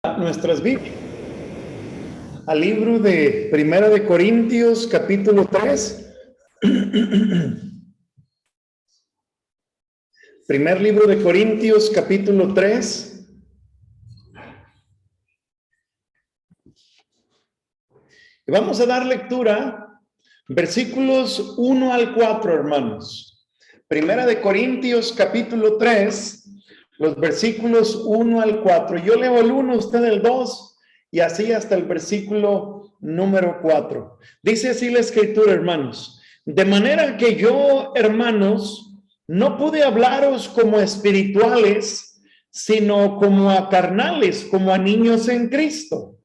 Nuestras Biblias al libro de Primera de Corintios, capítulo 3. Primer libro de Corintios, capítulo 3. Y vamos a dar lectura, versículos 1 al 4, hermanos. Primera de Corintios, capítulo 3, los versículos 1 al 4. Yo leo el 1, usted el 2. Y así hasta el versículo número 4. Dice así la escritura, hermanos. De manera que yo, hermanos, no pude hablaros como espirituales, sino como a carnales, como a niños en Cristo.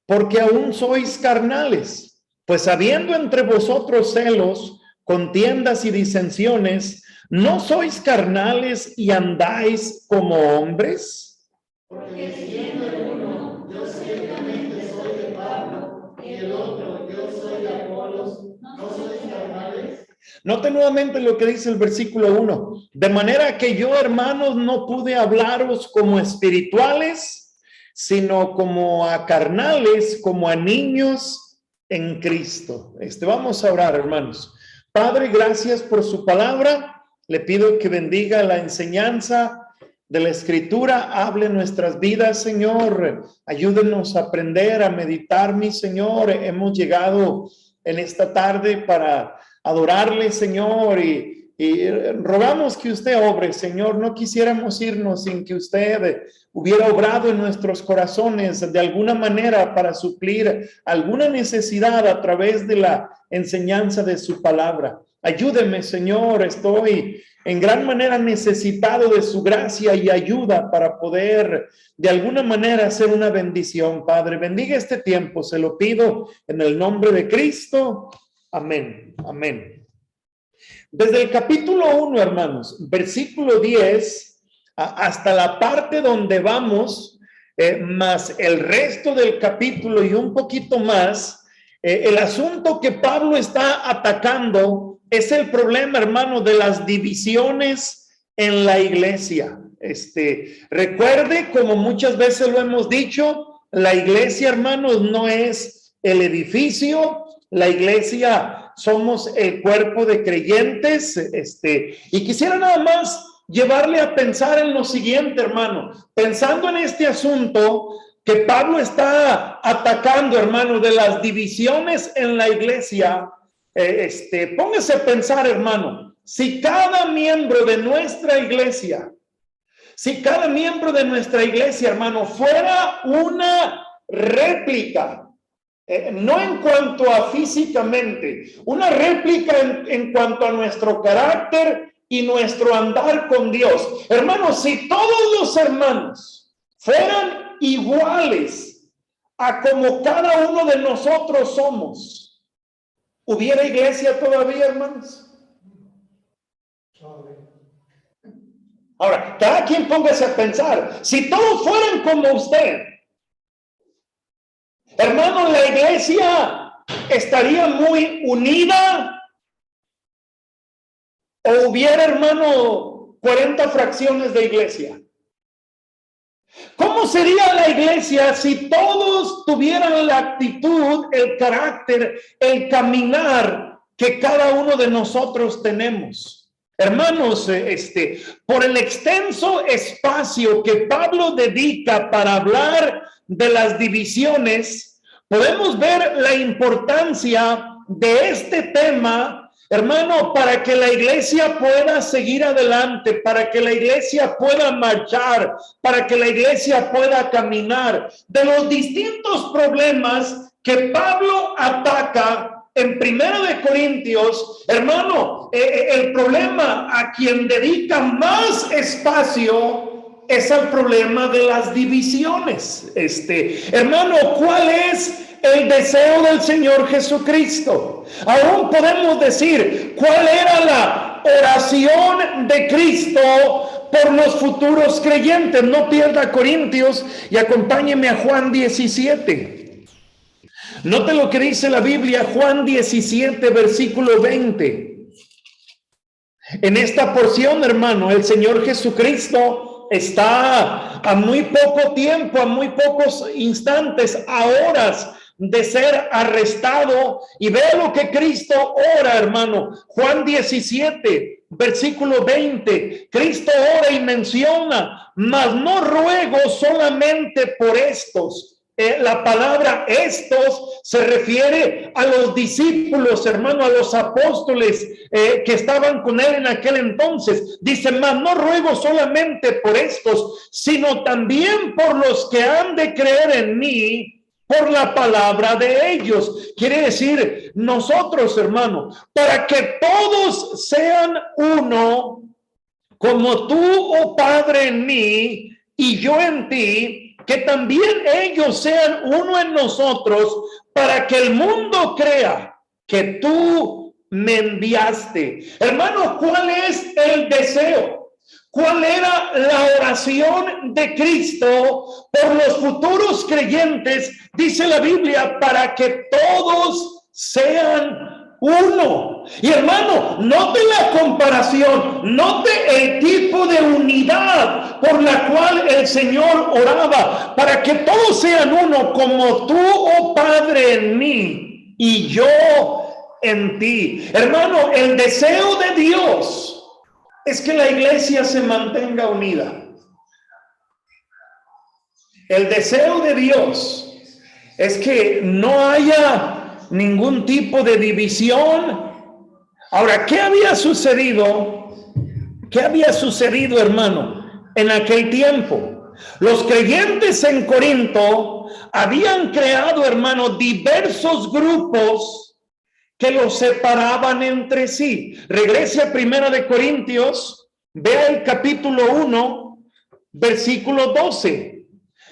Porque aún sois carnales, pues habiendo entre vosotros celos, contiendas y disensiones, ¿no sois carnales y andáis como hombres? Porque siendo el uno, yo ciertamente soy de Pablo, y el otro, yo soy de Apolos, ¿no sois carnales? Note nuevamente lo que dice el versículo 1. De manera que yo, hermanos, no pude hablaros como espirituales, sino como a carnales, como a niños en Cristo. Vamos a orar, hermanos. Padre, gracias por su palabra. Le pido que bendiga la enseñanza de la Escritura. Hable nuestras vidas, Señor. Ayúdenos a aprender, a meditar, mi Señor. Hemos llegado en esta tarde para adorarle, Señor, y rogamos que usted obre, Señor. No quisiéramos irnos sin que usted hubiera obrado en nuestros corazones de alguna manera para suplir alguna necesidad a través de la enseñanza de su palabra. Ayúdeme, Señor, estoy en gran manera necesitado de su gracia y ayuda para poder de alguna manera hacer una bendición. Padre, bendiga este tiempo, se lo pido en el nombre de Cristo. Amén, amén. Desde el capítulo 1, hermanos, versículo 10, hasta la parte donde vamos, más el resto del capítulo y un poquito más, el asunto que Pablo está atacando es el problema, hermano, de las divisiones en la iglesia. Recuerde, como muchas veces lo hemos dicho, la iglesia, hermanos, no es el edificio. La iglesia somos el cuerpo de creyentes, y quisiera nada más llevarle a pensar en lo siguiente, hermano, pensando en este asunto que Pablo está atacando, hermano, de las divisiones en la iglesia. Póngase a pensar, hermano, si cada miembro de nuestra iglesia, hermano, fuera una réplica, no en cuanto a físicamente, una réplica en cuanto a nuestro carácter y nuestro andar con Dios. Hermanos, si todos los hermanos fueran iguales a como cada uno de nosotros somos, ¿hubiera iglesia todavía, hermanos? Ahora, cada quien póngase a pensar, si todos fueran como usted, hermano, la iglesia estaría muy unida, o hubiera, hermano, 40 fracciones de iglesia. ¿Cómo sería la iglesia si todos tuvieran la actitud, el carácter, el caminar que cada uno de nosotros tenemos? Hermanos, por el extenso espacio que Pablo dedica para hablar de las divisiones, podemos ver la importancia de este tema, hermano, para que la iglesia pueda seguir adelante, para que la iglesia pueda marchar, para que la iglesia pueda caminar. De los distintos problemas que Pablo ataca en Primera de Corintios, hermano, el problema a quien dedica más espacio es el problema de las divisiones. Hermano, ¿cuál es el deseo del Señor Jesucristo? Aún podemos decir cuál era la oración de Cristo por los futuros creyentes. No pierda Corintios y acompáñeme a Juan 17. Note lo que dice la Biblia, Juan 17, versículo 20. En esta porción, hermano, el Señor Jesucristo está a muy poco tiempo, a muy pocos instantes, a horas de ser arrestado. Y vea lo que Cristo ora, hermano. Juan 17, versículo 20. Cristo ora y menciona: mas no ruego solamente por estos. La palabra estos se refiere a los discípulos, hermano, a los apóstoles que estaban con él en aquel entonces. Dice: mas no ruego solamente por estos, sino también por los que han de creer en mí por la palabra de ellos. Quiere decir, nosotros, hermano, para que todos sean uno, como tú, oh Padre, en mí y yo en ti, que también ellos sean uno en nosotros, para que el mundo crea que tú me enviaste. Hermano, ¿cuál es el deseo? ¿Cuál era la oración de Cristo por los futuros creyentes? Dice la Biblia: para que todos sean uno. Y hermano, note la comparación, note el tipo de unidad por la cual el Señor oraba: para que todos sean uno, como tú, oh Padre, en mí y yo en ti. Hermano, el deseo de Dios es que la iglesia se mantenga unida. El deseo de Dios es que no haya ningún tipo de división. Ahora, ¿qué había sucedido? ¿Qué había sucedido, hermano, en aquel tiempo? Los creyentes en Corinto habían creado, hermano, diversos grupos que los separaban entre sí. Regrese a 1 Corintios, vea el capítulo 1, versículo 12.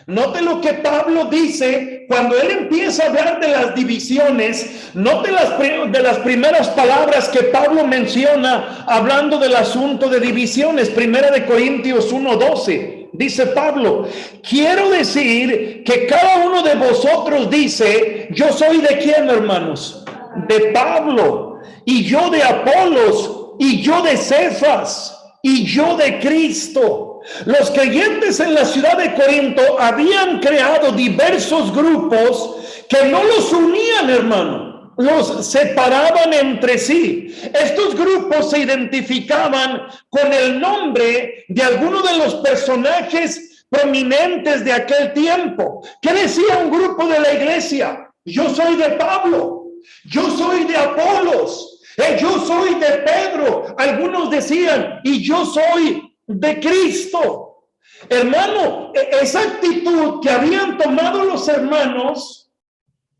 Note lo que Pablo dice cuando él empieza a hablar de las divisiones. Note de las primeras palabras que Pablo menciona hablando del asunto de divisiones. 1 Corintios 1:12. Dice Pablo: quiero decir que cada uno de vosotros dice: yo soy de quién, hermanos, de Pablo, y yo de Apolos, y yo de Cefas, y yo de Cristo. Los creyentes en la ciudad de Corinto habían creado diversos grupos que no los unían, hermano, los separaban entre sí. Estos grupos se identificaban con el nombre de alguno de los personajes prominentes de aquel tiempo. ¿Qué decía un grupo de la iglesia? Yo soy de Pablo, yo soy de Apolos, yo soy de Pedro. Algunos decían: y yo soy de Cristo. Hermano, esa actitud que habían tomado los hermanos,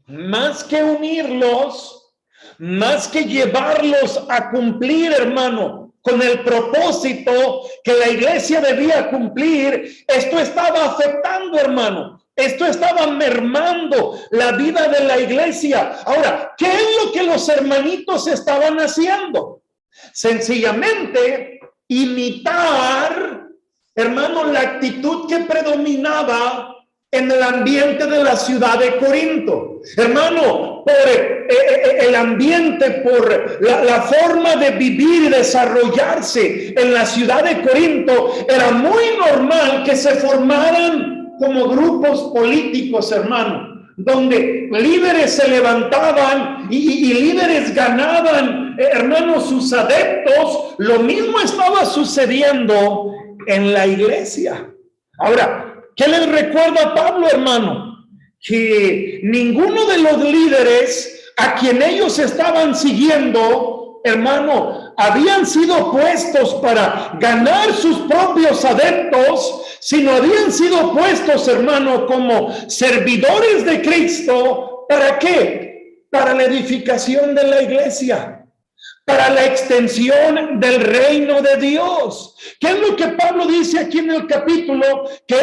más que unirlos, más que llevarlos a cumplir, hermano, con el propósito que la iglesia debía cumplir, esto estaba afectando, hermano. Esto estaba mermando la vida de la iglesia. Ahora, ¿qué es lo que los hermanitos estaban haciendo? Sencillamente imitar, hermano, la actitud que predominaba en el ambiente de la ciudad de Corinto. Hermano, por el ambiente, por la forma de vivir y desarrollarse en la ciudad de Corinto, era muy normal que se formaran como grupos políticos, hermano, donde líderes se levantaban y líderes ganaban, hermanos, sus adeptos. Lo mismo estaba sucediendo en la iglesia. Ahora, ¿qué les recuerda a Pablo, hermano? Que ninguno de los líderes a quien ellos estaban siguiendo, hermano, habían sido puestos para ganar sus propios adeptos, sino habían sido puestos, hermano, como servidores de Cristo. ¿Para qué? Para la edificación de la iglesia, para la extensión del reino de Dios. ¿Qué es lo que Pablo dice aquí en el capítulo? Que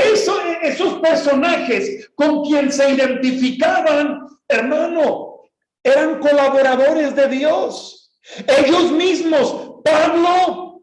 esos personajes con quien se identificaban, hermano, eran colaboradores de Dios. Ellos mismos, Pablo,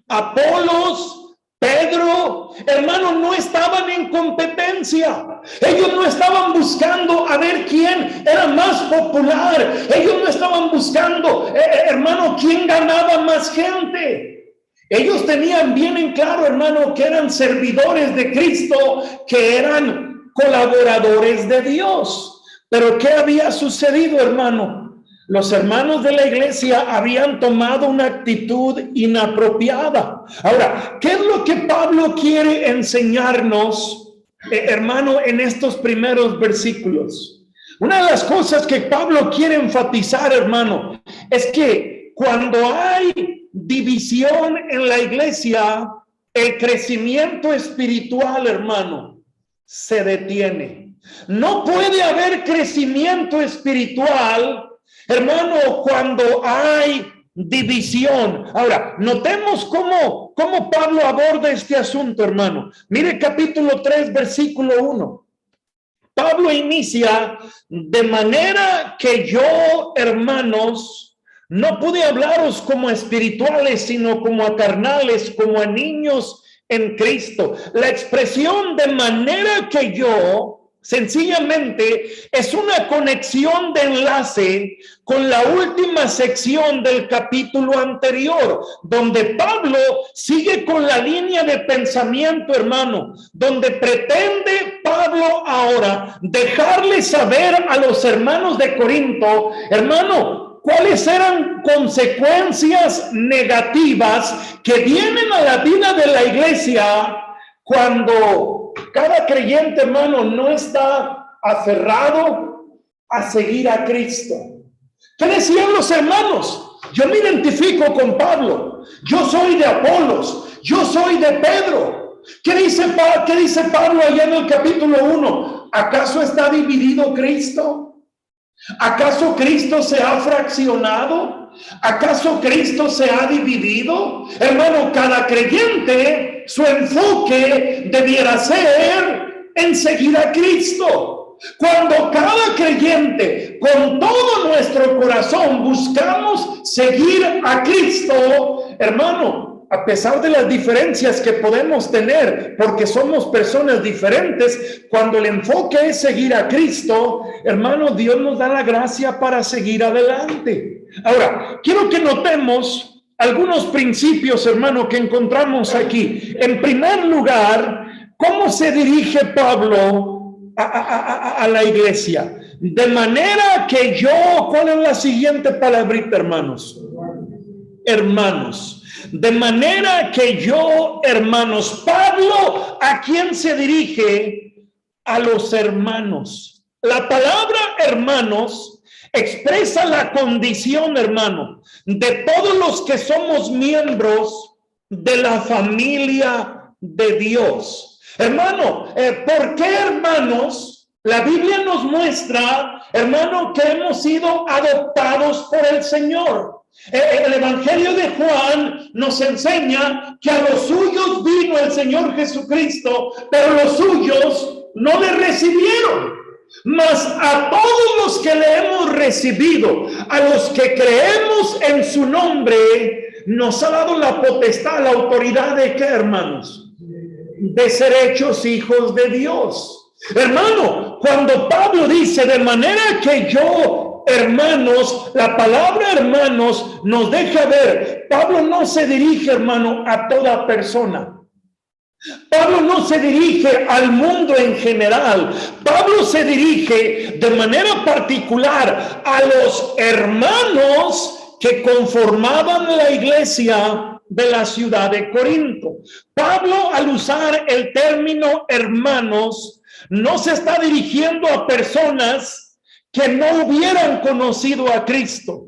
Apolos, Pedro, hermano, no estaban en competencia. Ellos no estaban buscando a ver quién era más popular. Ellos no estaban buscando, hermano, quién ganaba más gente. Ellos tenían bien en claro, hermano, que eran servidores de Cristo, que eran colaboradores de Dios. Pero ¿qué había sucedido, hermano? Los hermanos de la iglesia habían tomado una actitud inapropiada. Ahora, ¿qué es lo que Pablo quiere enseñarnos, hermano, en estos primeros versículos? Una de las cosas que Pablo quiere enfatizar, hermano, es que cuando hay división en la iglesia, el crecimiento espiritual, hermano, se detiene. No puede haber crecimiento espiritual, hermano, cuando hay división. Ahora, notemos cómo Pablo aborda este asunto, hermano. Mire capítulo 3, versículo 1. Pablo inicia: de manera que yo, hermanos, no pude hablaros como espirituales, sino como a carnales, como a niños en Cristo. La expresión de manera que yo, sencillamente, es una conexión de enlace con la última sección del capítulo anterior, donde Pablo sigue con la línea de pensamiento, hermano, donde pretende Pablo ahora dejarle saber a los hermanos de Corinto, hermano, cuáles eran consecuencias negativas que vienen a la vida de la iglesia cuando cada creyente, hermano, no está aferrado a seguir a Cristo. ¿Qué decían los hermanos? Yo me identifico con Pablo. Yo soy de Apolos. Yo soy de Pedro. ¿Qué dice Pablo allá en el capítulo 1? ¿Acaso está dividido Cristo? ¿Acaso Cristo se ha fraccionado? ¿Acaso Cristo se ha dividido? Hermano, cada creyente, su enfoque debiera ser en seguir a Cristo. Cuando cada creyente, con todo nuestro corazón, buscamos seguir a Cristo, hermano, a pesar de las diferencias que podemos tener, porque somos personas diferentes, cuando el enfoque es seguir a Cristo, hermano, Dios nos da la gracia para seguir adelante. Ahora, quiero que notemos algunos principios, hermano, que encontramos aquí. En primer lugar, ¿cómo se dirige Pablo a la iglesia? De manera que yo, ¿cuál es la siguiente palabrita, hermanos? Hermanos. De manera que yo, hermanos. Pablo, ¿a quién se dirige? A los hermanos. La palabra hermanos expresa la condición, hermano, de todos los que somos miembros de la familia de Dios. Hermano, ¿por qué hermanos? La Biblia nos muestra, hermano, que hemos sido adoptados por el Señor. El Evangelio de Juan nos enseña que a los suyos vino el Señor Jesucristo, pero los suyos no le recibieron. Mas a todos los que le hemos recibido, a los que creemos en su nombre, nos ha dado la potestad, la autoridad de ¿qué, hermanos? De ser hechos hijos de Dios. Hermano, cuando Pablo dice de manera que yo, hermanos, la palabra hermanos nos deja ver, Pablo no se dirige, hermano, a toda persona. Pablo no se dirige al mundo en general. Pablo se dirige de manera particular a los hermanos que conformaban la iglesia de la ciudad de Corinto. Pablo, al usar el término hermanos, no se está dirigiendo a personas que no hubieran conocido a Cristo.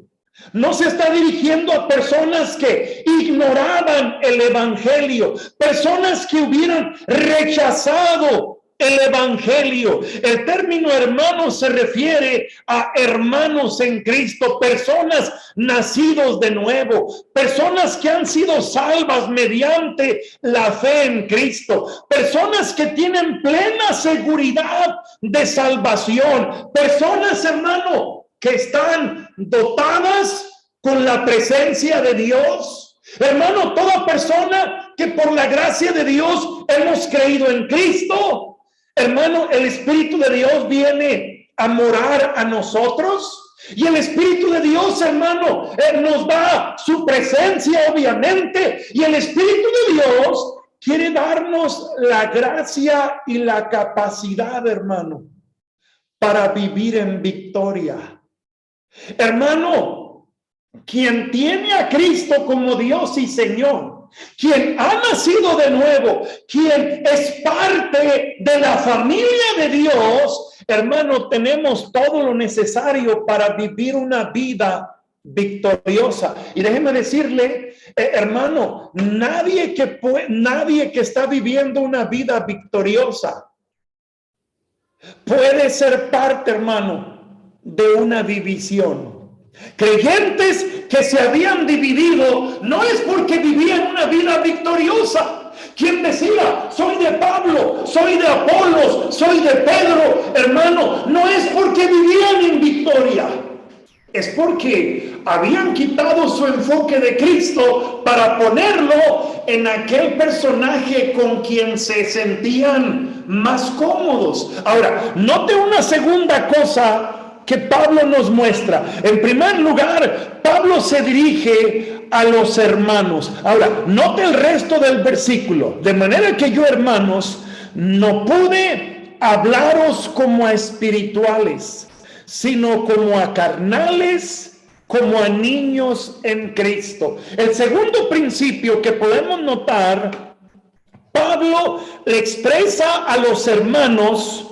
No se está dirigiendo a personas que ignoraban el evangelio, personas que hubieran rechazado el evangelio. El término hermano se refiere a hermanos en Cristo, personas nacidos de nuevo, personas que han sido salvas mediante la fe en Cristo, personas que tienen plena seguridad de salvación, personas, hermano, que están dotadas con la presencia de Dios. Hermano, toda persona que por la gracia de Dios hemos creído en Cristo, hermano, el Espíritu de Dios viene a morar a nosotros. Y el Espíritu de Dios, hermano, nos da su presencia, obviamente. Y el Espíritu de Dios quiere darnos la gracia y la capacidad, hermano, para vivir en victoria. Hermano, quien tiene a Cristo como Dios y Señor, quien ha nacido de nuevo, quien es parte de la familia de Dios, hermano, tenemos todo lo necesario para vivir una vida victoriosa. Y déjeme decirle, hermano, nadie que está viviendo una vida victoriosa puede ser parte, hermano, de una división. Creyentes que se habían dividido no es porque vivían una vida victoriosa. Quien decía, soy de Pablo, soy de Apolos, soy de Pedro, hermano, no es porque vivían en victoria. Es porque habían quitado su enfoque de Cristo para ponerlo en aquel personaje con quien se sentían más cómodos. Ahora, note una segunda cosa que Pablo nos muestra. En primer lugar, Pablo se dirige a los hermanos. Ahora, note el resto del versículo. De manera que yo, hermanos, no pude hablaros como a espirituales, sino como a carnales, como a niños en Cristo. El segundo principio que podemos notar, Pablo le expresa a los hermanos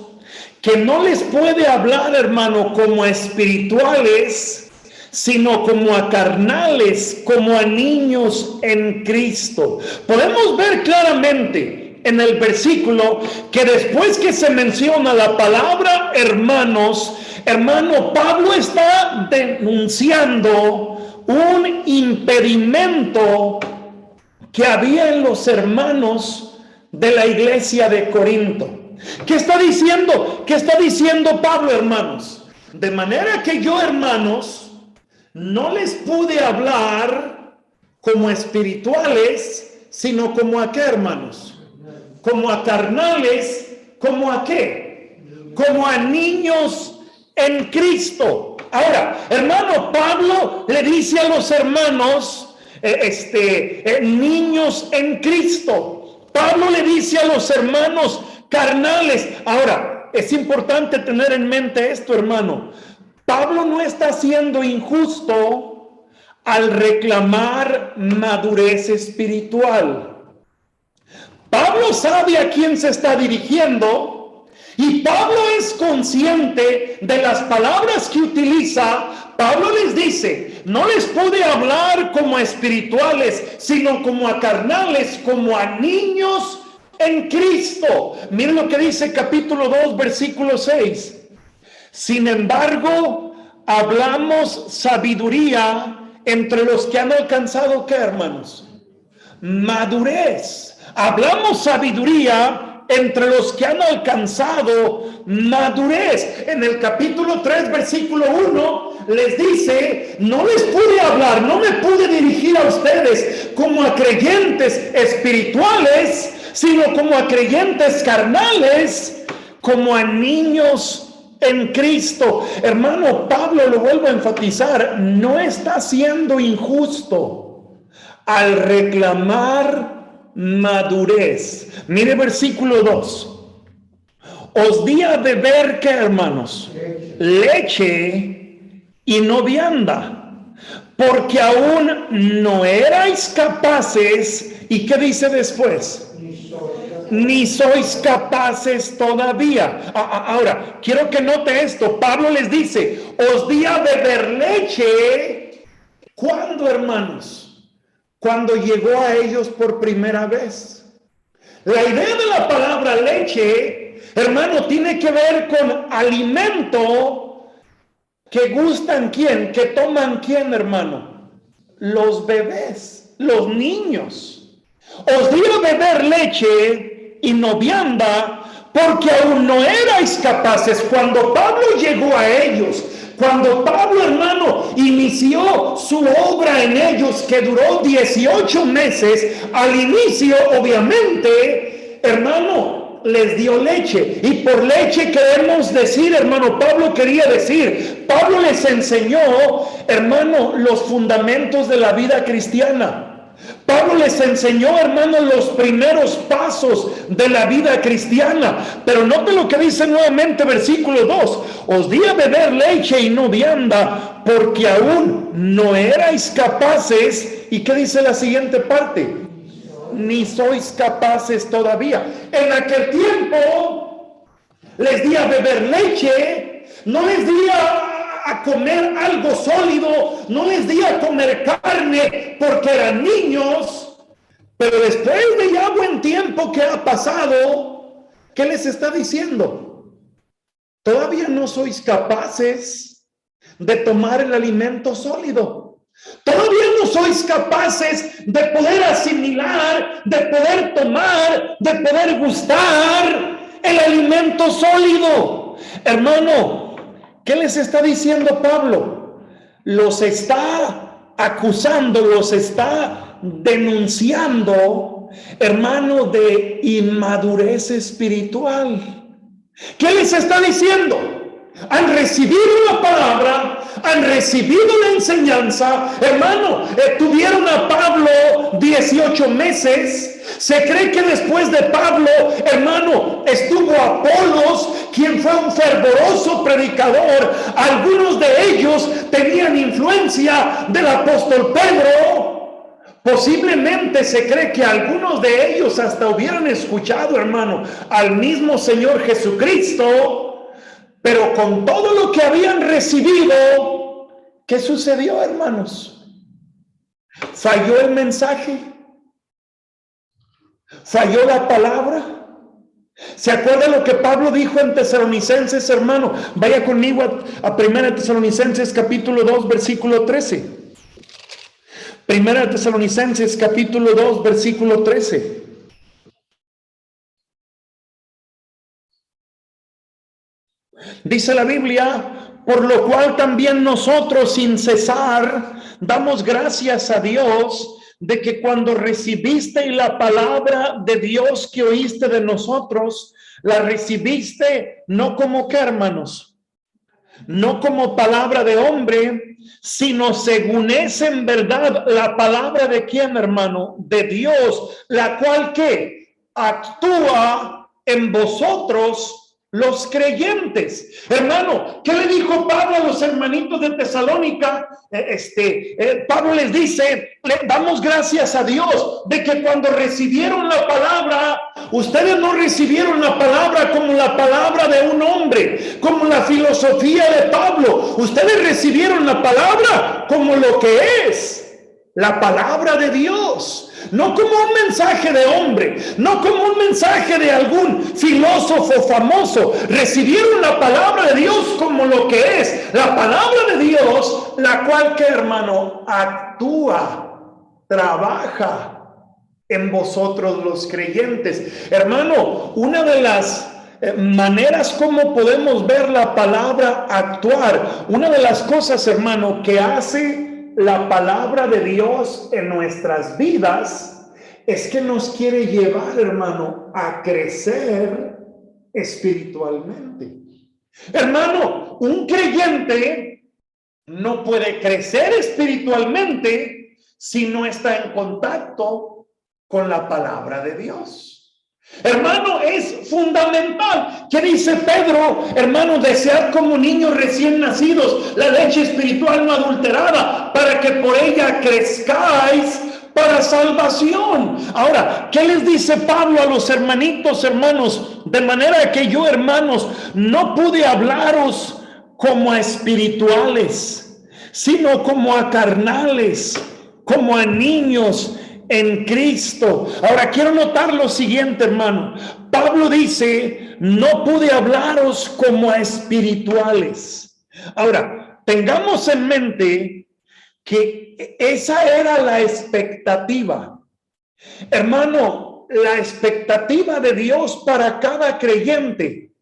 que no les puede hablar, hermano, como a espirituales, sino como a carnales, como a niños en Cristo. Podemos ver claramente en el versículo que después que se menciona la palabra hermanos, hermano, Pablo está denunciando un impedimento que había en los hermanos de la iglesia de Corinto. ¿Qué está diciendo? ¿Qué está diciendo Pablo, hermanos? De manera que yo, hermanos, no les pude hablar como espirituales, sino como a qué, hermanos, como a carnales, como a qué, como a niños en Cristo. Ahora, hermano, Pablo le dice a los hermanos, niños en Cristo. Pablo le dice a los hermanos carnales. Ahora, es importante tener en mente esto, hermano. Pablo no está siendo injusto al reclamar madurez espiritual. Pablo sabe a quién se está dirigiendo y Pablo es consciente de las palabras que utiliza. Pablo les dice, no les pude hablar como a espirituales, sino como a carnales, como a niños en Cristo. Miren lo que dice capítulo 2, versículo 6. Sin embargo, hablamos sabiduría entre los que han alcanzado, ¿qué, hermanos? Madurez. Hablamos sabiduría entre los que han alcanzado madurez. En el capítulo 3, versículo 1, les dice, no les pude hablar, no me pude dirigir a ustedes como a creyentes espirituales, sino como a creyentes carnales, como a niños en Cristo. Hermano, Pablo, lo vuelvo a enfatizar, no está siendo injusto al reclamar madurez. Mire versículo 2. Os di a beber, ¿qué, hermanos? Leche y no vianda, porque aún no erais capaces. ¿Y qué dice después? Ni sois capaces todavía. Ahora, quiero que note esto. Pablo les dice, os di a beber leche. ¿Cuándo, hermanos? Cuando llegó a ellos por primera vez. La idea de la palabra leche, hermano, tiene que ver con alimento que gustan quién, que toman quién, hermano. Los bebés, los niños. Os di a beber leche y no vianda, porque aún no erais capaces. Cuando Pablo llegó a ellos, Cuando Pablo, hermano, inició su obra en ellos, que duró 18 meses, al inicio, obviamente, hermano, les dio leche. Y por leche queremos decir, hermano, Pablo quería decir, Pablo les enseñó, hermano, los fundamentos de la vida cristiana. Pablo les enseñó, hermanos, los primeros pasos de la vida cristiana. Pero note lo que dice nuevamente versículo 2. Os di a beber leche y no vianda, porque aún no erais capaces. ¿Y qué dice la siguiente parte? Ni sois capaces todavía. En aquel tiempo les di a beber leche, no les di a comer algo sólido, no les di a comer carne porque eran niños. Pero después de ya buen tiempo que ha pasado, ¿qué les está diciendo? Todavía no sois capaces de tomar el alimento sólido. Todavía no sois capaces de poder asimilar, de poder tomar, de poder gustar el alimento sólido. Hermano, ¿qué les está diciendo Pablo? Los está acusando, los está denunciando, hermano, de inmadurez espiritual. ¿Qué les está diciendo? Han recibido la palabra, han recibido la enseñanza, hermano, tuvieron a Pablo 18 meses. Se cree que después de Pablo, hermano, estuvo Apolos, quien fue un fervoroso predicador. Algunos de ellos tenían influencia del apóstol Pedro. Posiblemente se cree que algunos de ellos hasta hubieran escuchado, hermano, al mismo Señor Jesucristo. Pero con todo lo que habían recibido, ¿qué sucedió, hermanos? Falló el mensaje, falló la palabra. ¿Se acuerda lo que Pablo dijo en Tesalonicenses, hermano? Vaya conmigo a 1 Tesalonicenses capítulo 2, versículo 13. 1 Tesalonicenses capítulo 2, versículo 13. Dice la Biblia, por lo cual también nosotros sin cesar damos gracias a Dios de que cuando recibisteis la palabra de Dios que oíste de nosotros, la recibiste no como que, hermanos, no como palabra de hombre, sino según es en verdad la palabra de quién, hermano, de Dios, la cual que actúa en vosotros los creyentes. Hermano, ¿qué le dijo Pablo a los hermanitos de Tesalónica? Pablo les dice, le damos gracias a Dios de que cuando recibieron la palabra, ustedes no recibieron la palabra como la palabra de un hombre, como la filosofía de Pablo. Ustedes recibieron la palabra como lo que es la palabra de Dios. No como un mensaje de hombre, no como un mensaje de algún filósofo famoso. Recibieron la palabra de Dios como lo que es la palabra de Dios, la cual que, hermano, actúa, trabaja en vosotros los creyentes. Hermano, una de las maneras como podemos ver la palabra actuar, una de las cosas, hermano, que hace la palabra de Dios en nuestras vidas es que nos quiere llevar, hermano, a crecer espiritualmente. Hermano, un creyente no puede crecer espiritualmente si no está en contacto con la palabra de Dios. Hermano, es fundamental. ¿Qué dice Pedro? Hermano, desead como niños recién nacidos la leche espiritual no adulterada, para que por ella crezcáis para salvación. Ahora, ¿qué les dice Pablo a los hermanitos, hermanos? De manera que yo, hermanos, no pude hablaros como a espirituales, sino como a carnales, como a niños en Cristo. Ahora quiero notar lo siguiente, hermano. Pablo dice, no pude hablaros como a espirituales. Ahora, tengamos en mente que esa era la expectativa. Hermano, la expectativa de Dios para cada creyente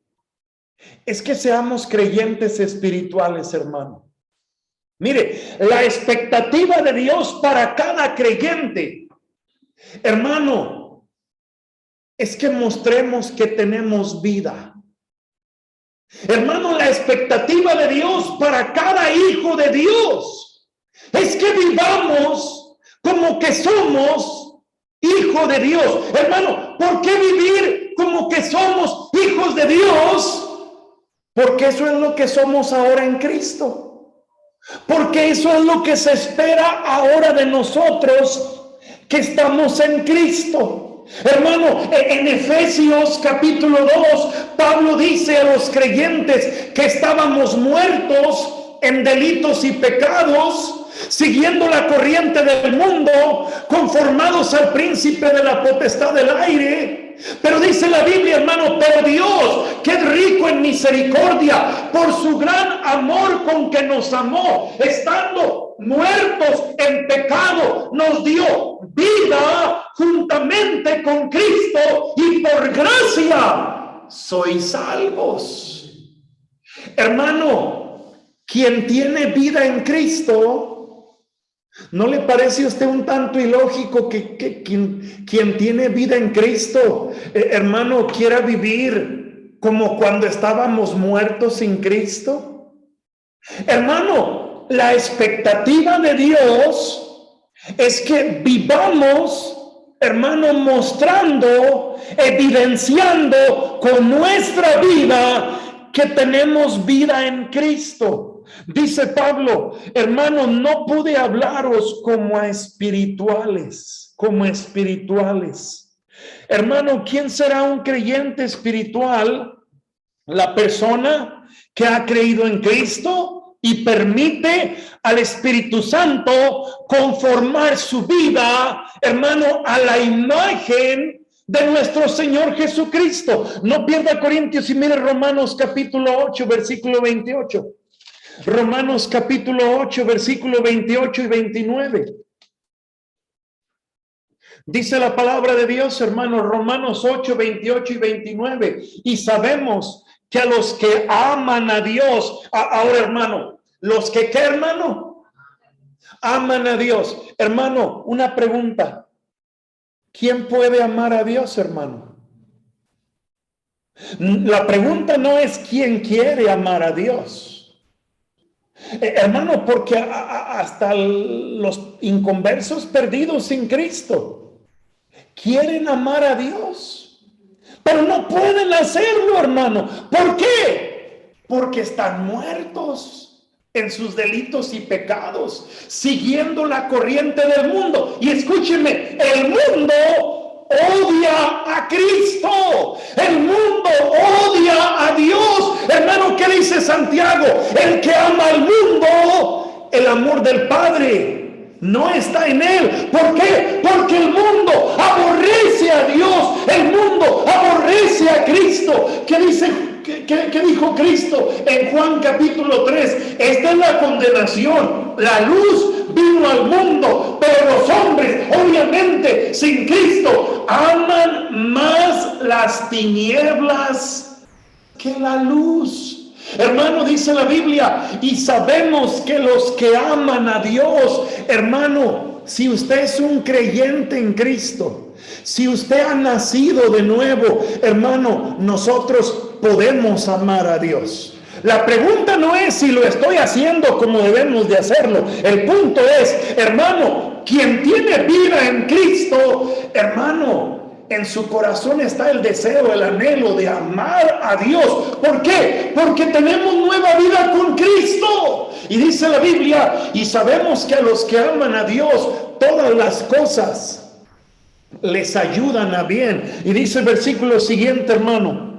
es que seamos creyentes espirituales, hermano. Mire, la expectativa de Dios para cada creyente, hermano, es que mostremos que tenemos vida. Hermano, la expectativa de Dios para cada hijo de Dios es que vivamos como que somos hijo de Dios. Hermano, ¿por qué vivir como que somos hijos de Dios? Porque eso es lo que somos ahora en Cristo. Porque eso es lo que se espera ahora de nosotros que estamos en Cristo. Hermano, en Efesios capítulo 2, Pablo dice a los creyentes que estábamos muertos en delitos y pecados, siguiendo la corriente del mundo, conformados al príncipe de la potestad del aire. Pero dice la Biblia, hermano, pero Dios, que es rico en misericordia, por su gran amor con que nos amó, estando muertos en pecado, nos dio vida juntamente con Cristo, y por gracia sois salvos. Hermano, quien tiene vida en Cristo, ¿no le parece a usted un tanto ilógico que quien tiene vida en Cristo, hermano, quiera vivir como cuando estábamos muertos sin Cristo? Hermano, la expectativa de Dios es que vivamos, hermano, mostrando, evidenciando con nuestra vida que tenemos vida en Cristo. Dice Pablo, hermano, no pude hablaros como a espirituales, Hermano, ¿quién será un creyente espiritual? La persona que ha creído en Cristo y permite al Espíritu Santo conformar su vida, hermano, a la imagen de nuestro Señor Jesucristo. No pierda Corintios y mire Romanos capítulo 8, versículo 28. Romanos capítulo 8, versículo 28 y 29. Dice la palabra de Dios, hermano, Romanos 8, 28 y 29. Y sabemos que a los que aman a Dios, ahora hermano, los que ¿qué, hermano? Aman a Dios. Hermano, una pregunta. ¿Quién puede amar a Dios, hermano? La pregunta no es quién quiere amar a Dios. Hermano, porque hasta los inconversos perdidos sin Cristo quieren amar a Dios, pero no pueden hacerlo, hermano. ¿Por qué? Porque están muertos en sus delitos y pecados, siguiendo la corriente del mundo. Y escúchenme, el mundo odia a Cristo, el mundo odia a Dios. Hermano, ¿qué dice Santiago? El que ama al mundo, el amor del Padre no está en él. ¿Por qué? Porque el mundo aborrece a Dios, el mundo aborrece a Cristo. ¿Qué dice? ¿Qué dijo Cristo en Juan capítulo 3? Esta es la condenación. La luz vino al mundo, pero los hombres, obviamente, sin Cristo, aman más las tinieblas que la luz. Hermano, dice la Biblia, y sabemos que los que aman a Dios, hermano, si usted es un creyente en Cristo, si usted ha nacido de nuevo, hermano, nosotros podemos amar a Dios. La pregunta no es si lo estoy haciendo como debemos de hacerlo. El punto es, hermano, quien tiene vida en Cristo, hermano, en su corazón está el deseo, el anhelo de amar a Dios. ¿Por qué? Porque tenemos nueva vida con Cristo. Y dice la Biblia, y sabemos que a los que aman a Dios, todas las cosas les ayudan a bien. Y dice el versículo siguiente, hermano,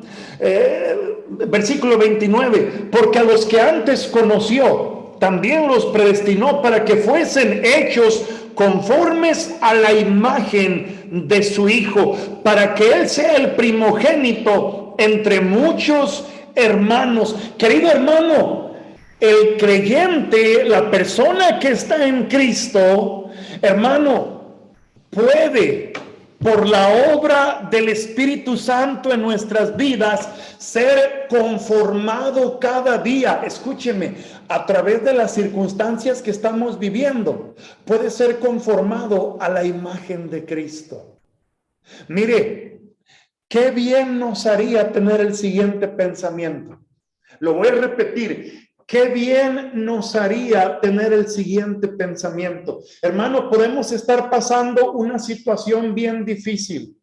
versículo 29, porque a los que antes conoció, también los predestinó para que fuesen hechos conformes a la imagen de su Hijo, para que Él sea el primogénito entre muchos hermanos. Querido hermano, el creyente, la persona que está en Cristo, hermano, puede por la obra del Espíritu Santo en nuestras vidas, ser conformado cada día. Escúcheme, a través de las circunstancias que estamos viviendo, puede ser conformado a la imagen de Cristo. Mire, qué bien nos haría tener el siguiente pensamiento. Lo voy a repetir. Qué bien nos haría tener el siguiente pensamiento. Hermano, podemos estar pasando una situación bien difícil,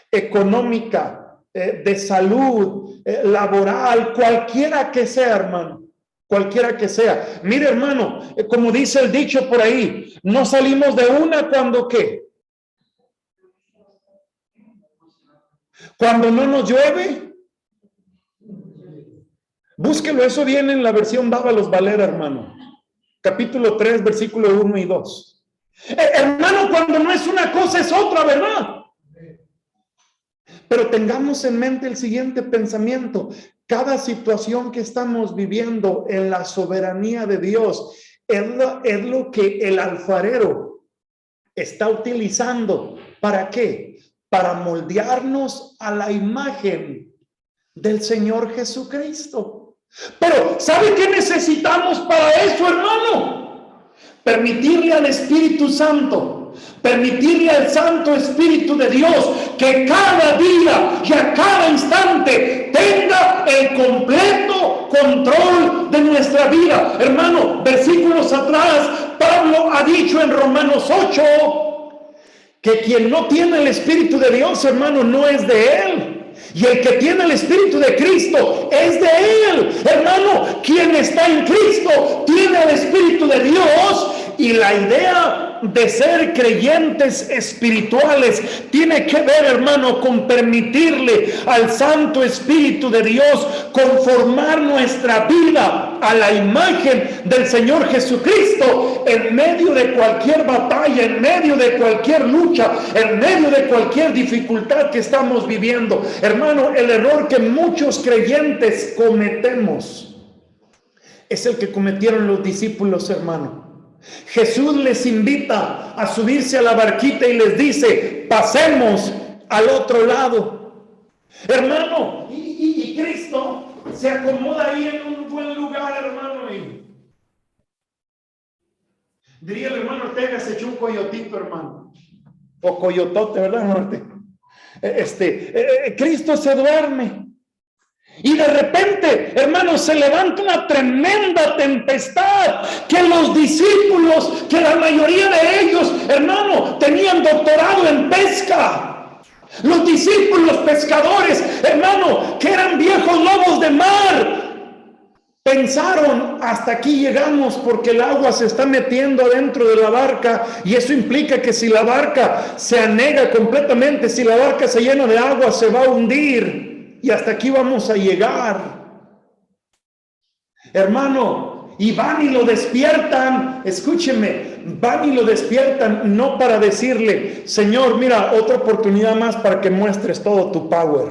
económica, de salud, laboral, cualquiera que sea, hermano, cualquiera que sea. Mire, hermano, como dice el dicho por ahí, no salimos de una cuando ¿qué? Cuando no nos llueve. Búsquelo, eso viene en la versión Dávalos Valera, hermano. Capítulo 3, versículo 1 y 2. Hermano, cuando no es una cosa es otra, ¿verdad? Pero tengamos en mente el siguiente pensamiento. Cada situación que estamos viviendo en la soberanía de Dios es lo que el alfarero está utilizando. ¿Para qué? Para moldearnos a la imagen del Señor Jesucristo. Pero, ¿sabe qué necesitamos para eso, hermano? Permitirle al Espíritu Santo, permitirle al Santo Espíritu de Dios que cada día y a cada instante tenga el completo control de nuestra vida. Hermano, versículos atrás, Pablo ha dicho en Romanos 8 que quien no tiene el Espíritu de Dios, hermano, no es de él. Y el que tiene el Espíritu de Cristo es de él. Hermano, quien está en Cristo tiene el Espíritu de Dios. Y la idea de ser creyentes espirituales tiene que ver, hermano, con permitirle al Santo Espíritu de Dios conformar nuestra vida a la imagen del Señor Jesucristo en medio de cualquier batalla, en medio de cualquier lucha, en medio de cualquier dificultad que estamos viviendo. Hermano, el error que muchos creyentes cometemos es el que cometieron los discípulos, hermano. Jesús les invita a subirse a la barquita y les dice, pasemos al otro lado. Hermano, y Cristo se acomoda ahí en un buen lugar, hermano. Y diría el hermano Ortega, se echó un coyotito, hermano. O coyotote, ¿verdad, hermano? Cristo se duerme. Y de repente, hermanos, se levanta una tremenda tempestad que los discípulos, que la mayoría de ellos, hermano, tenían doctorado en pesca. Los discípulos pescadores, hermano, que eran viejos lobos de mar, pensaron, hasta aquí llegamos porque el agua se está metiendo adentro de la barca y eso implica que si la barca se anega completamente, si la barca se llena de agua, se va a hundir. Y hasta aquí vamos a llegar. Hermano, y van y lo despiertan. Escúcheme, van y lo despiertan no para decirle, Señor, mira, otra oportunidad más para que muestres todo tu power.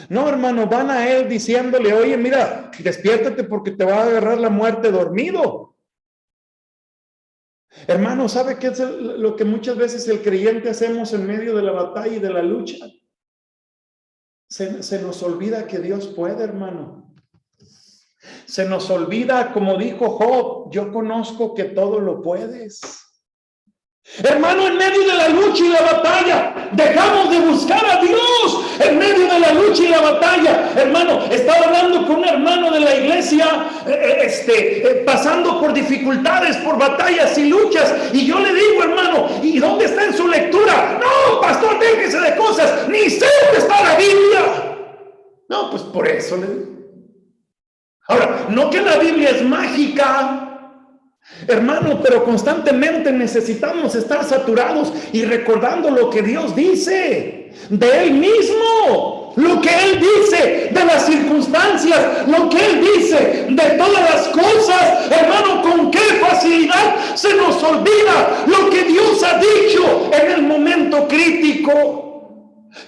No, hermano, van a él diciéndole, oye, mira, despiértate porque te va a agarrar la muerte dormido. Hermano, ¿sabe qué es lo que muchas veces el creyente hacemos en medio de la batalla y de la lucha? Se nos olvida que Dios puede, hermano. Se nos olvida, como dijo Job, yo conozco que todo lo puedes. Hermano, en medio de la lucha y la batalla, dejamos de buscar a Dios. En medio de la lucha y la batalla, hermano, estaba hablando con un hermano de la iglesia, pasando por dificultades, por batallas y luchas, y yo le digo, hermano, ¿y dónde está en su lectura? No, pastor, déjese de cosas, ni sé dónde está la Biblia. No, pues por eso le digo. Ahora, no que la Biblia es mágica, hermano, pero constantemente necesitamos estar saturados y recordando lo que Dios dice de Él mismo, lo que Él dice de las circunstancias, lo que Él dice de todas las cosas. Hermano, con qué facilidad se nos olvida lo que Dios ha dicho en el momento crítico.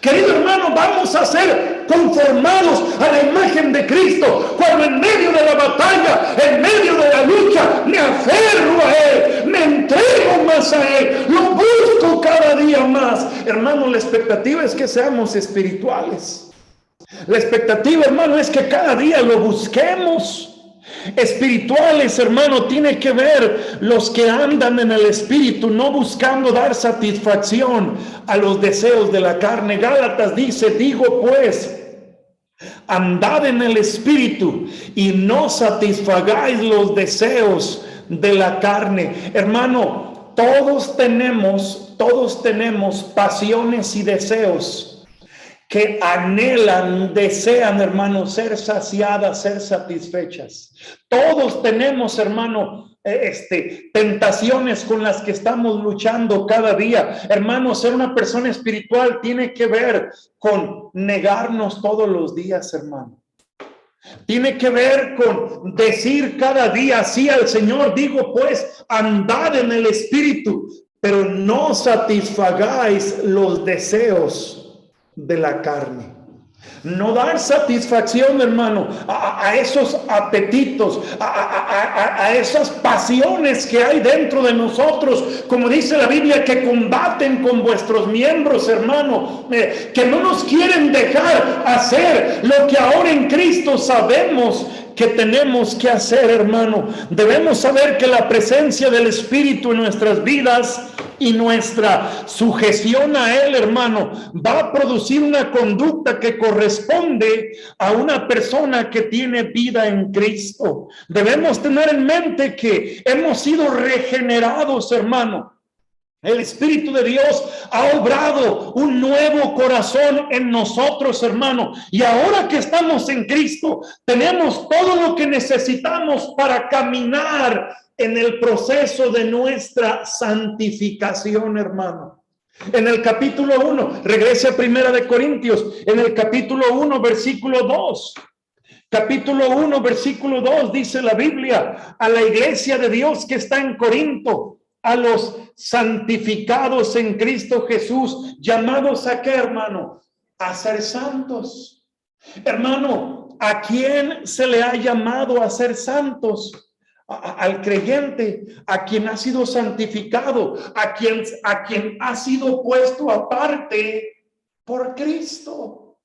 Querido hermano, vamos a ser conformados a la imagen de Cristo cuando en medio de la batalla, en medio de la lucha, me aferro a Él, me entrego más a Él, lo busco cada día más. Hermano, la expectativa es que seamos espirituales. La expectativa, hermano, es que cada día lo busquemos. Espirituales, hermano, tiene que ver los que andan en el espíritu, no buscando dar satisfacción a los deseos de la carne. Gálatas dice, digo pues, andad en el espíritu y no satisfagáis los deseos de la carne. Hermano, todos tenemos pasiones y deseos que anhelan, desean, hermano, ser saciadas, ser satisfechas. Todos tenemos, hermano, tentaciones con las que estamos luchando cada día. Hermano, ser una persona espiritual tiene que ver con negarnos todos los días, hermano. Tiene que ver con decir cada día sí al Señor. Digo pues, andad en el espíritu, pero no satisfagáis los deseos de la carne. No dar satisfacción, hermano, a esos apetitos, a esas pasiones que hay dentro de nosotros, como dice la Biblia, que combaten con vuestros miembros, hermano, que no nos quieren dejar hacer lo que ahora en Cristo sabemos que tenemos que hacer, hermano. Debemos saber que la presencia del Espíritu en nuestras vidas y nuestra sujeción a Él, hermano, va a producir una conducta que corresponde a una persona que tiene vida en Cristo. Debemos tener en mente que hemos sido regenerados, hermano. El Espíritu de Dios ha obrado un nuevo corazón en nosotros, hermano. Y ahora que estamos en Cristo, tenemos todo lo que necesitamos para caminar en el proceso de nuestra santificación, hermano. En el capítulo 1, regrese a Primera de Corintios, en el capítulo 1, versículo 2. Capítulo 1, versículo 2, dice la Biblia, a la iglesia de Dios que está en Corinto, a los santificados en Cristo Jesús, llamados a qué, hermano, a ser santos. Hermano, ¿a quién se le ha llamado a ser santos? Al creyente, a quien ha sido santificado, a quien ha sido puesto aparte por Cristo.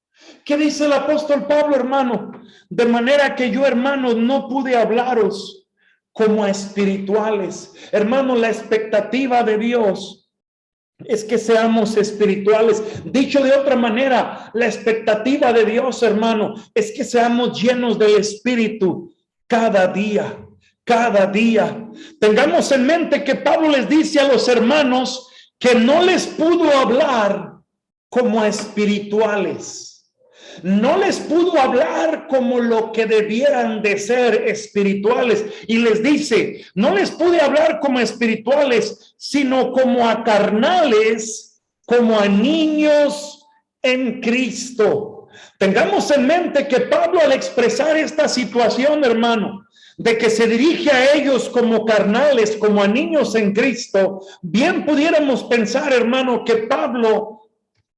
¿Qué dice el apóstol Pablo, hermano? De manera que yo, hermano, no pude hablaros como espirituales. Hermano, la expectativa de Dios es que seamos espirituales. Dicho de otra manera, la expectativa de Dios, hermano, es que seamos llenos del Espíritu cada día. Cada día. Tengamos en mente que Pablo les dice a los hermanos que no les pudo hablar como espirituales. No les pudo hablar como lo que debieran de ser espirituales. Y les dice, no les pude hablar como espirituales, sino como a carnales, como a niños en Cristo. Tengamos en mente que Pablo, al expresar esta situación, hermano, de que se dirige a ellos como carnales, como a niños en Cristo, bien pudiéramos pensar, hermano, que Pablo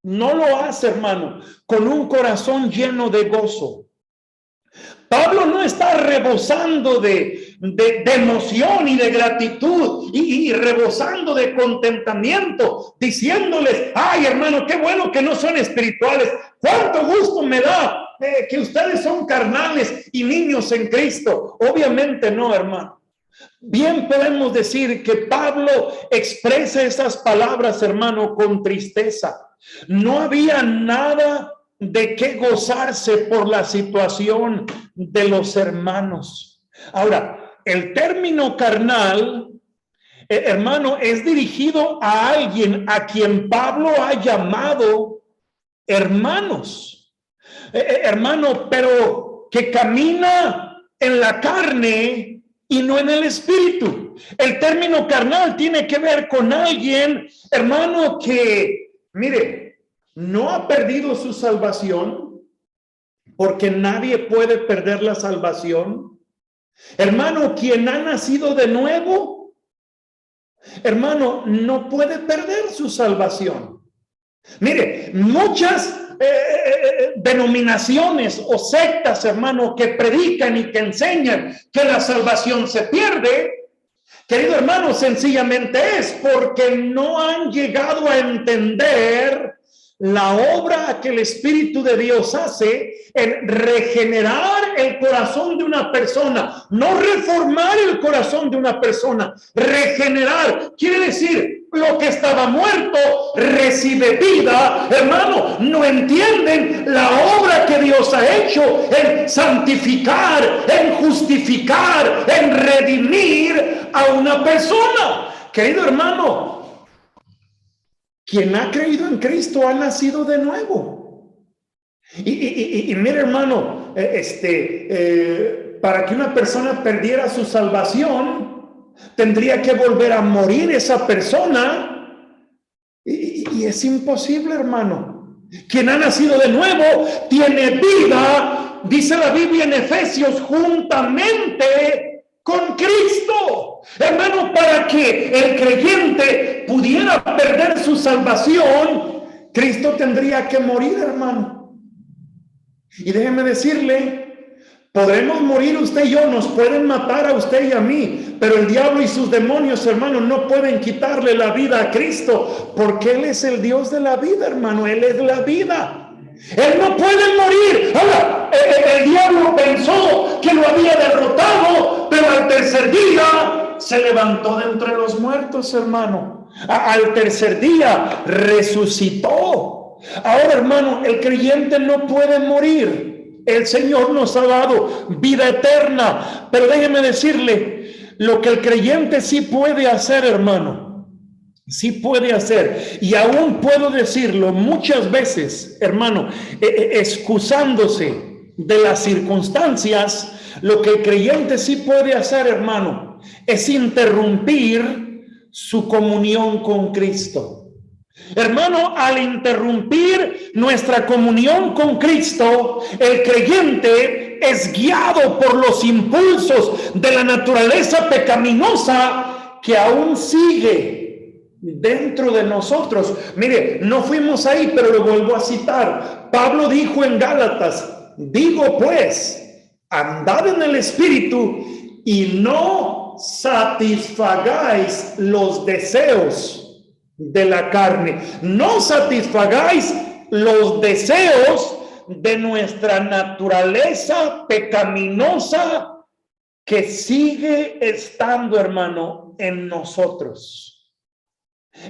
no lo hace, hermano, con un corazón lleno de gozo. Pablo no está rebosando de emoción y de gratitud y rebosando de contentamiento, diciéndoles, ay, hermano, qué bueno que no son espirituales, cuánto gusto me da que ustedes son carnales y niños en Cristo. Obviamente no, hermano. Bien podemos decir que Pablo expresa esas palabras, hermano, con tristeza. No había nada de qué gozarse por la situación de los hermanos. Ahora, el término carnal, hermano, es dirigido a alguien a quien Pablo ha llamado hermanos. Hermano, pero que camina en la carne y no en el espíritu. El término carnal tiene que ver con alguien, hermano, que, mire, no ha perdido su salvación, porque nadie puede perder la salvación. Hermano, quien ha nacido de nuevo, hermano, no puede perder su salvación. Mire, muchas denominaciones o sectas, hermano, que predican y que enseñan que la salvación se pierde, Querido hermano, sencillamente es porque no han llegado a entender la obra que el Espíritu de Dios hace en regenerar el corazón de una persona, no reformar el corazón de una persona. Regenerar quiere decir lo que estaba muerto recibe vida. Hermano, no entienden la obra que Dios ha hecho en santificar, en justificar, en redimir a una persona. Querido hermano, quien ha creído en Cristo ha nacido de nuevo. Y mire, hermano, para que una persona perdiera su salvación, tendría que volver a morir esa persona. Y es imposible, hermano. Quien ha nacido de nuevo tiene vida, dice la Biblia en Efesios, juntamente con Cristo. Hermano, para que el creyente pudiera perder su salvación, Cristo tendría que morir, hermano. Y déjeme decirle, podremos morir usted y yo, nos pueden matar a usted y a mí, pero el diablo y sus demonios, hermano, no pueden quitarle la vida a Cristo, porque Él es el Dios de la vida, hermano. Él es la vida. Él no puede morir. Ahora, el diablo pensó que lo había derrotado, pero al tercer día se levantó de entre los muertos, hermano. Al tercer día resucitó. Ahora, hermano, el creyente no puede morir. El Señor nos ha dado vida eterna. Pero déjeme decirle, lo que el creyente sí puede hacer, hermano, sí puede hacer, y aún puedo decirlo muchas veces, hermano, excusándose de las circunstancias, lo que el creyente sí puede hacer, hermano, es interrumpir su comunión con Cristo. Hermano, al interrumpir nuestra comunión con Cristo, el creyente es guiado por los impulsos de la naturaleza pecaminosa que aún sigue dentro de nosotros. Mire, no fuimos ahí, pero lo vuelvo a citar. Pablo dijo en Gálatas, digo pues, andad en el Espíritu y no satisfagáis los deseos de la carne. No satisfagáis los deseos de nuestra naturaleza pecaminosa que sigue estando, hermano, en nosotros.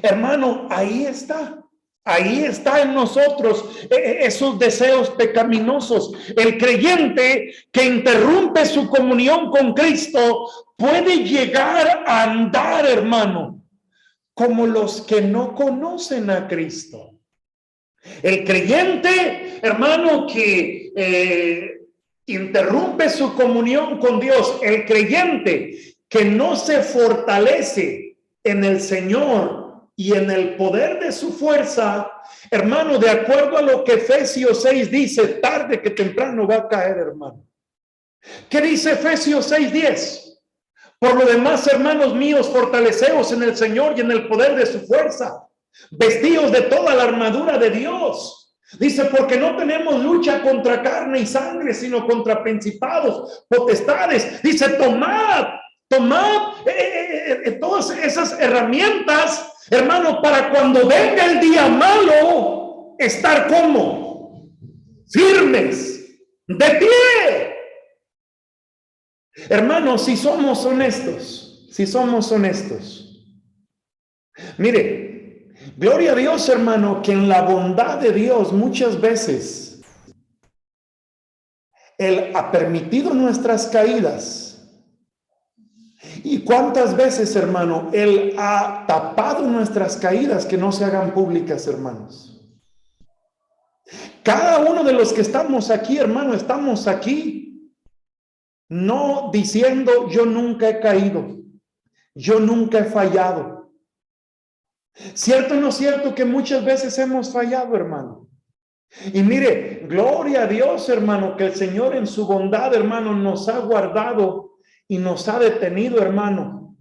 Hermano, ahí está en nosotros esos deseos pecaminosos. El creyente que interrumpe su comunión con Cristo puede llegar a andar, hermano, como los que no conocen a Cristo. El creyente, hermano, que interrumpe su comunión con Dios, el creyente que no se fortalece en el Señor y en el poder de su fuerza, hermano, de acuerdo a lo que Efesios 6 dice, tarde que temprano va a caer, hermano. ¿Qué dice Efesios 6:10? Por lo demás, hermanos míos, fortaleceos en el Señor y en el poder de su fuerza, vestidos de toda la armadura de Dios. Dice, porque no tenemos lucha contra carne y sangre, sino contra principados, potestades. Dice, tomad todas esas herramientas, hermano, para cuando venga el día malo, estar como firmes, de pie. Hermanos, si somos honestos, mire, gloria a Dios, hermano, que en la bondad de Dios muchas veces Él ha permitido nuestras caídas. ¿Y cuántas veces, hermano, Él ha tapado nuestras caídas que no se hagan públicas, hermanos? Cada uno de los que estamos aquí, hermano, estamos aquí no diciendo yo nunca he caído, yo nunca he fallado. ¿Cierto o no cierto que muchas veces hemos fallado, hermano? Y mire, gloria a Dios, hermano, que el Señor en su bondad, hermano, nos ha guardado y nos ha detenido, hermano,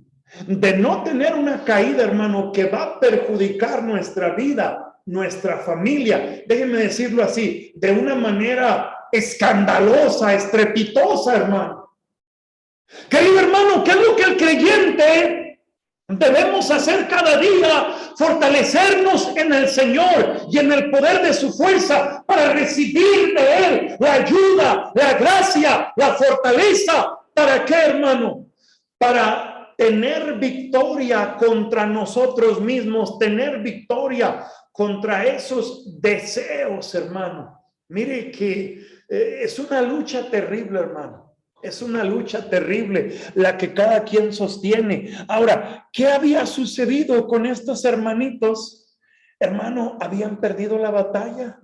de no tener una caída, hermano, que va a perjudicar nuestra vida, nuestra familia. Déjenme decirlo así, de una manera escandalosa, estrepitosa, hermano. Querido hermano, ¿qué es lo que el creyente Debemos hacer cada día fortalecernos en el Señor y en el poder de su fuerza para recibir de Él la ayuda, la gracia, la fortaleza. ¿Para qué, hermano? Para tener victoria contra nosotros mismos, tener victoria contra esos deseos, hermano. Mire que es una lucha terrible, hermano. Es una lucha terrible la que cada quien sostiene. Ahora, ¿qué había sucedido con estos hermanitos? Hermano, habían perdido la batalla.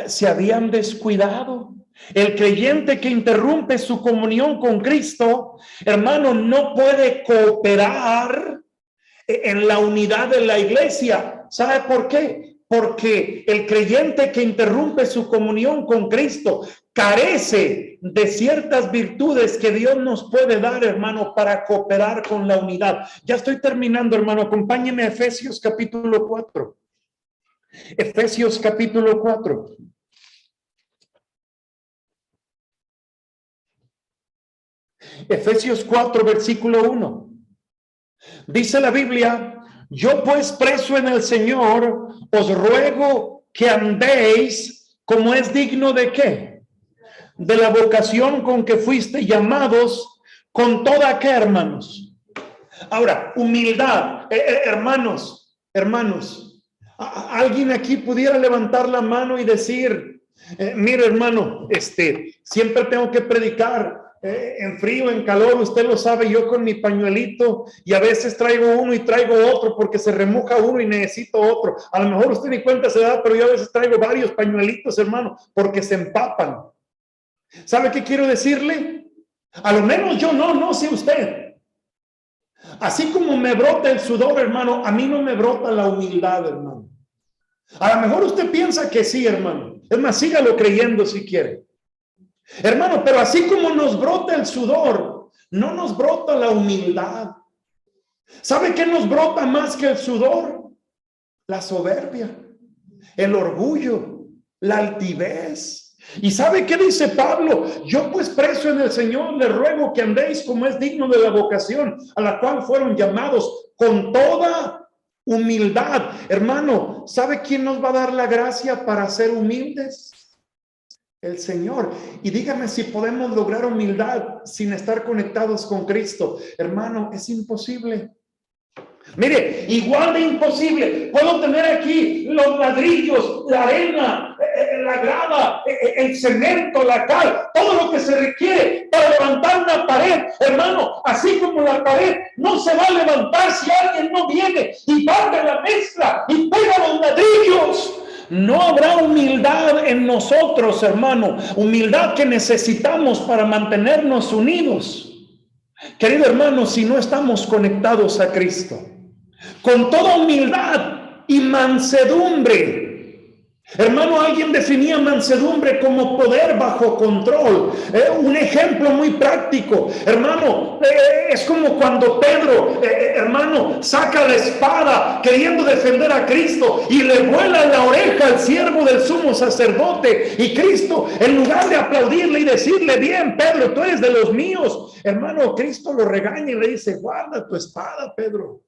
Se habían descuidado. El creyente que interrumpe su comunión con Cristo, hermano, no puede cooperar en la unidad de la iglesia. ¿Sabe por qué? Porque el creyente que interrumpe su comunión con Cristo carece de ciertas virtudes que Dios nos puede dar, hermano, para cooperar con la unidad. Ya estoy terminando, hermano. Acompáñeme a Efesios capítulo 4. Efesios capítulo 4. Efesios 4, versículo 1. Dice la Biblia: yo pues preso en el Señor, os ruego que andéis como es digno de ¿qué? De la vocación con que fuiste llamados, con toda ¿qué, hermanos? Ahora, humildad, hermanos, alguien aquí pudiera levantar la mano y decir, mire, hermano, siempre tengo que predicar. En frío, en calor, usted lo sabe, yo con mi pañuelito, y a veces traigo uno y traigo otro porque se remoja uno y necesito otro. A lo mejor usted ni cuenta se da, pero yo a veces traigo varios pañuelitos, hermano, porque se empapan. ¿Sabe qué quiero decirle? A lo menos yo no sé usted. Así como me brota el sudor, hermano, a mí no me brota la humildad, hermano. A lo mejor usted piensa que sí, hermano. Es más, sígalo creyendo si quiere. Hermano, pero así como nos brota el sudor, no nos brota la humildad. ¿Sabe qué nos brota más que el sudor? La soberbia, el orgullo, la altivez. ¿Y sabe qué dice Pablo? Yo pues preso en el Señor le ruego que andéis como es digno de la vocación a la cual fueron llamados, con toda humildad. Hermano, ¿sabe quién nos va a dar la gracia para ser humildes? El Señor. Y dígame si podemos lograr humildad sin estar conectados con Cristo. Hermano, es imposible. Mire, igual de imposible. Puedo tener aquí los ladrillos, la arena, la grava, el cemento, la cal, todo lo que se requiere para levantar una pared. Hermano, así como la pared no se va a levantar si alguien no viene y barre la mezcla y pega los ladrillos. No habrá humildad en nosotros, hermano. Humildad que necesitamos para mantenernos unidos. Querido hermano, si no estamos conectados a Cristo, con toda humildad y mansedumbre. Hermano, alguien definía mansedumbre como poder bajo control. Un ejemplo muy práctico, hermano, es como cuando Pedro, hermano, saca la espada queriendo defender a Cristo y le vuela la oreja al siervo del sumo sacerdote, y Cristo, en lugar de aplaudirle y decirle, bien, Pedro, tú eres de los míos, hermano, Cristo lo regaña y le dice, guarda tu espada, Pedro.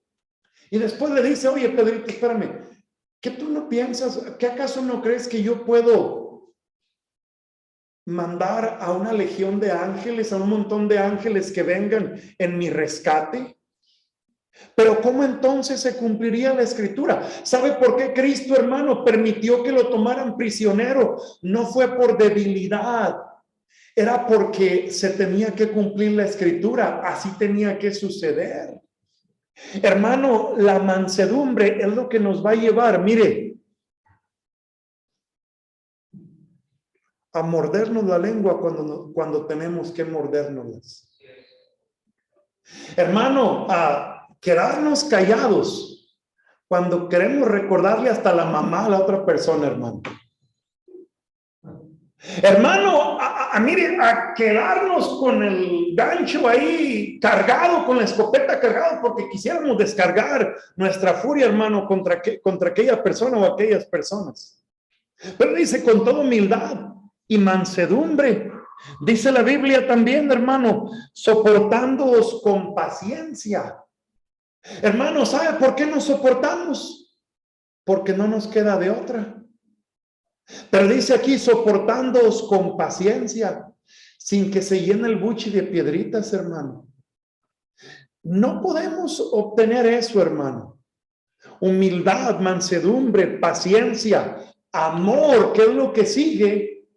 Y después le dice, oye, Pedrito, espérame, ¿qué tú no piensas? ¿Qué acaso no crees que yo puedo mandar a una legión de ángeles, a un montón de ángeles que vengan en mi rescate? Pero ¿cómo entonces se cumpliría la escritura? ¿Sabe por qué Cristo, hermano, permitió que lo tomaran prisionero? No fue por debilidad, era porque se tenía que cumplir la escritura, así tenía que suceder. Hermano, la mansedumbre es lo que nos va a llevar, mire, a mordernos la lengua cuando tenemos que mordérnoslas. Hermano, a quedarnos callados cuando queremos recordarle hasta la mamá a la otra persona, hermano. Hermano, mire, a quedarnos con el gancho ahí cargado, con la escopeta cargado, porque quisiéramos descargar nuestra furia, hermano, contra aquella persona o aquellas personas. Pero dice, con toda humildad y mansedumbre. Dice la Biblia también, hermano, soportándoos con paciencia. Hermano, ¿sabe por qué nos soportamos? Porque no nos queda de otra. Pero dice aquí, soportándoos con paciencia, sin que se llene el buche de piedritas, hermano. No podemos obtener eso, hermano. Humildad, mansedumbre, paciencia, amor, que es lo que sigue,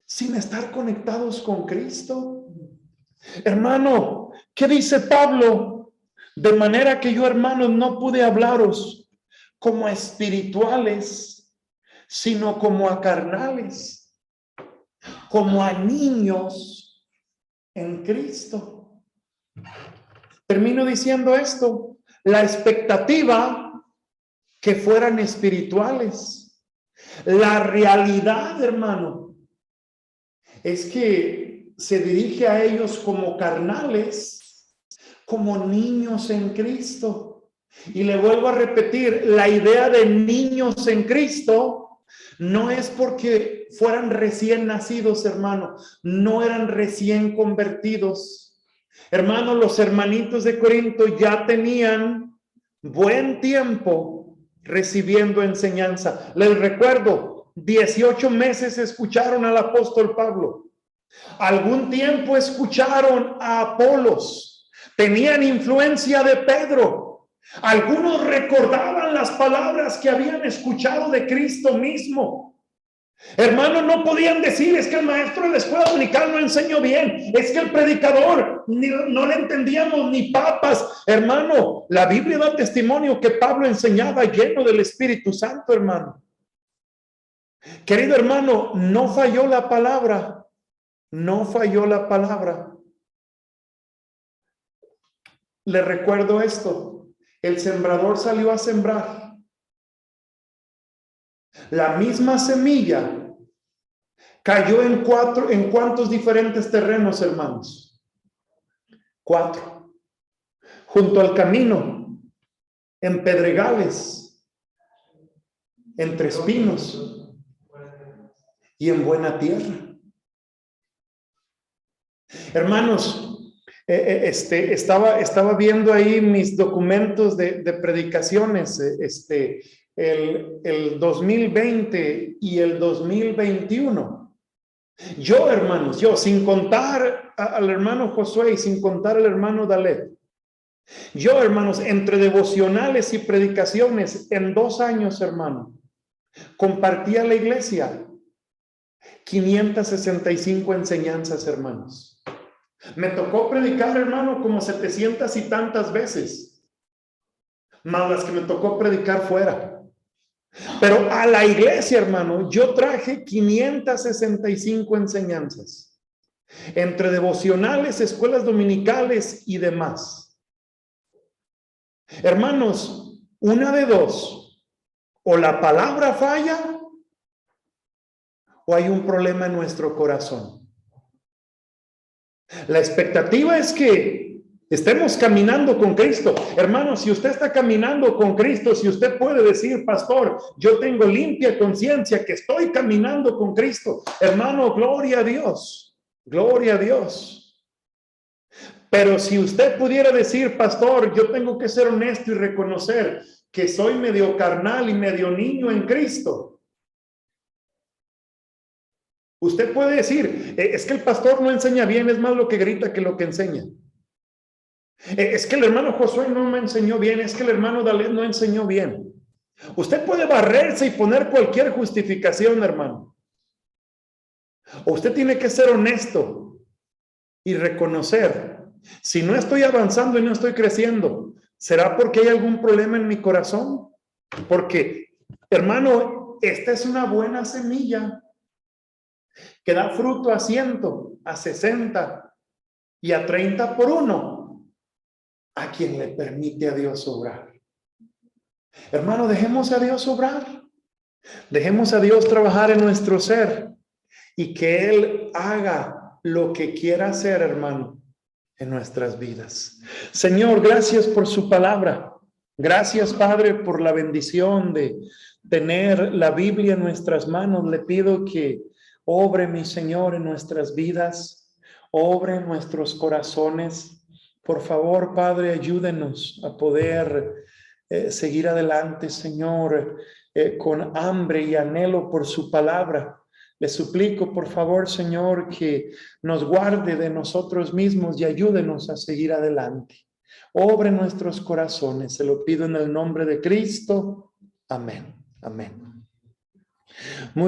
sin estar conectados con Cristo. Hermano, ¿qué dice Pablo? De manera que yo, hermanos, no pude hablaros como a espirituales, sino como a carnales, como a niños en Cristo. Termino diciendo esto, la expectativa que fueran espirituales. La realidad, hermano, es que se dirige a ellos como carnales, como niños en Cristo. Y le vuelvo a repetir, la idea de niños en Cristo no es porque fueran recién nacidos, hermano, no eran recién convertidos. Hermano, los hermanitos de Corinto ya tenían buen tiempo recibiendo enseñanza. Les recuerdo, 18 meses escucharon al apóstol Pablo. Algún tiempo escucharon a Apolos. Tenían influencia de Pedro. Algunos recordaban las palabras que habían escuchado de Cristo mismo. Hermano, no podían decir, es que el maestro de la escuela dominical no enseñó bien, es que el predicador no le entendíamos ni papas. Hermano, la Biblia da testimonio que Pablo enseñaba lleno del Espíritu Santo, hermano. Querido hermano, no falló la palabra, no falló la palabra. Le recuerdo esto, el sembrador salió a sembrar. La misma semilla cayó en cuántos diferentes terrenos, hermanos. 4. Junto al camino, en pedregales, entre espinos y en buena tierra. Hermanos, estaba viendo ahí mis documentos de predicaciones, el 2020 y el 2021. Yo, hermanos, sin contar al hermano Josué y sin contar al hermano Dalet, yo, hermanos, entre devocionales y predicaciones, en 2 años, hermano, compartí a la iglesia 565 enseñanzas, hermanos. Me tocó predicar, hermano, como 700 y tantas veces, más las que me tocó predicar fuera. Pero a la iglesia, hermano, yo traje 565 enseñanzas, entre devocionales, escuelas dominicales y demás. Hermanos, una de dos, o la palabra falla, o hay un problema en nuestro corazón. La expectativa es que estemos caminando con Cristo. Hermano, si usted está caminando con Cristo, si usted puede decir, pastor, yo tengo limpia conciencia que estoy caminando con Cristo. Hermano, gloria a Dios. Gloria a Dios. Pero si usted pudiera decir, pastor, yo tengo que ser honesto y reconocer que soy medio carnal y medio niño en Cristo. Usted puede decir, es que el pastor no enseña bien, es más lo que grita que lo que enseña. Es que el hermano Josué no me enseñó bien, es que el hermano Dalet no enseñó bien. Usted puede barrerse y poner cualquier justificación, hermano. O usted tiene que ser honesto y reconocer, si no estoy avanzando y no estoy creciendo, ¿será porque hay algún problema en mi corazón? Porque, hermano, esta es una buena semilla que da fruto a 100, a 60 y a 30 por uno, a quien le permite a Dios obrar. Hermano, dejemos a Dios obrar. Dejemos a Dios trabajar en nuestro ser y que Él haga lo que quiera hacer, hermano, en nuestras vidas. Señor, gracias por su palabra. Gracias, Padre, por la bendición de tener la Biblia en nuestras manos. Le pido que obre, mi Señor, en nuestras vidas, obre en nuestros corazones. Por favor, Padre, ayúdenos a poder seguir adelante, Señor, con hambre y anhelo por su palabra. Le suplico, por favor, Señor, que nos guarde de nosotros mismos y ayúdenos a seguir adelante. Obre nuestros corazones, se lo pido en el nombre de Cristo. Amén. Amén.